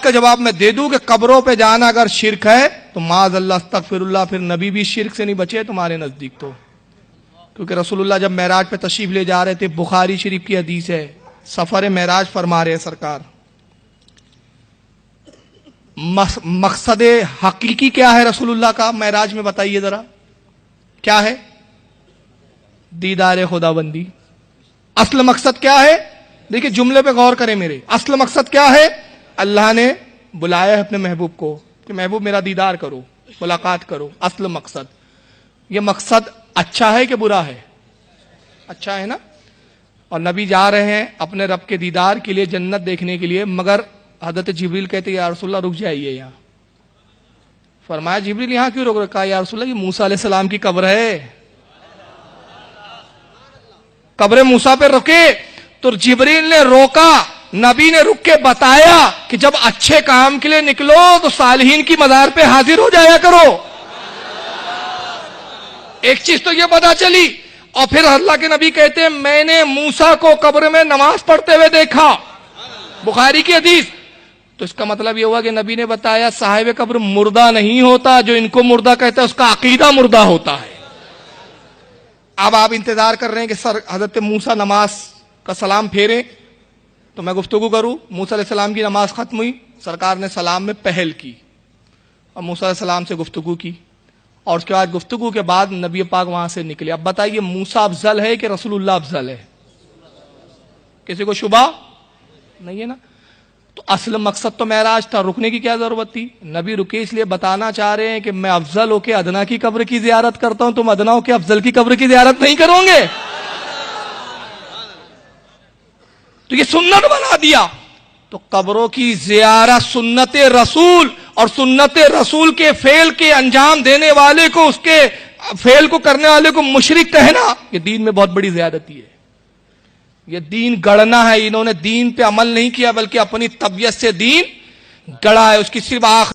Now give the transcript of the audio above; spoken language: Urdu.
کا جواب میں دے دوں کہ قبروں پہ جانا اگر شرک ہے تو معاذ اللہ استغفر اللہ، پھر نبی بھی شرک سے نہیں بچے تمہارے نزدیک تو، کیونکہ رسول اللہ جب معراج پہ تشریف لے جا رہے تھے، بخاری شریف کی حدیث ہے، سفر معراج فرما رہے ہیں سرکار، مقصد حقیقی کیا ہے رسول اللہ کا معراج میں بتائیے ذرا، کیا ہے؟ دیدار خدا بندی۔ اصل مقصد کیا ہے؟ دیکھیں جملے پہ غور کریں میرے، اصل مقصد کیا ہے؟ اللہ نے بلایا ہے اپنے محبوب کو کہ محبوب میرا دیدار کرو، ملاقات کرو، اصل مقصد۔ یہ مقصد اچھا ہے کہ برا ہے؟ اچھا ہے نا؟ اور نبی جا رہے ہیں اپنے رب کے دیدار کے لیے، جنت دیکھنے کے لیے، مگر حضرت جبریل کہتے یا رسول اللہ رک جائیے یہاں۔ فرمایا جبریل یہاں کیوں روک رکھا؟ یا رسول اللہ یہ موسیٰ علیہ السلام کی قبر ہے، قبر موسیٰ پہ رکے۔ تو جبریل نے روکا، نبی نے رک کے بتایا کہ جب اچھے کام کے لیے نکلو تو صالحین کی مزار پہ حاضر ہو جایا کرو۔ ایک چیز تو یہ پتا چلی۔ اور پھر اللہ کے نبی کہتے ہیں میں نے موسیٰ کو قبر میں نماز پڑھتے ہوئے دیکھا، بخاری کی حدیث۔ تو اس کا مطلب یہ ہوا کہ نبی نے بتایا صاحب قبر مردہ نہیں ہوتا، جو ان کو مردہ کہتا ہے اس کا عقیدہ مردہ ہوتا ہے۔ اب آپ انتظار کر رہے ہیں کہ سر حضرت موسیٰ نماز کا سلام پھیرے تو میں گفتگو کروں۔ موسیٰ علیہ السلام کی نماز ختم ہوئی، سرکار نے سلام میں پہل کی اور موسیٰ علیہ السلام سے گفتگو کی، اور اس کے بعد گفتگو کے بعد نبی پاک وہاں سے نکلے۔ اب بتائیے موسیٰ افضل ہے کہ رسول اللہ افضل ہے؟ کسی کو شبہ نہیں ہے نا؟ تو اصل مقصد تو معراج تھا، رکنے کی کیا ضرورت تھی؟ نبی رکے اس لیے بتانا چاہ رہے ہیں کہ میں افضل ہو کے ادنا کی قبر کی زیارت کرتا ہوں، تم ادنا ہو کے افضل کی قبر کی زیارت نہیں کرو گے۔ تو یہ سنت بنا دیا۔ تو قبروں کی زیارت سنت رسول، اور سنت رسول کے فعل کے انجام دینے والے کو، اس کے فعل کو کرنے والے کو مشرک کہنا، یہ دین میں بہت بڑی زیادتی ہے۔ یہ دین گڑنا ہے، انہوں نے دین پہ عمل نہیں کیا بلکہ اپنی طبیعت سے دین گڑا ہے، اس کی صرف آخر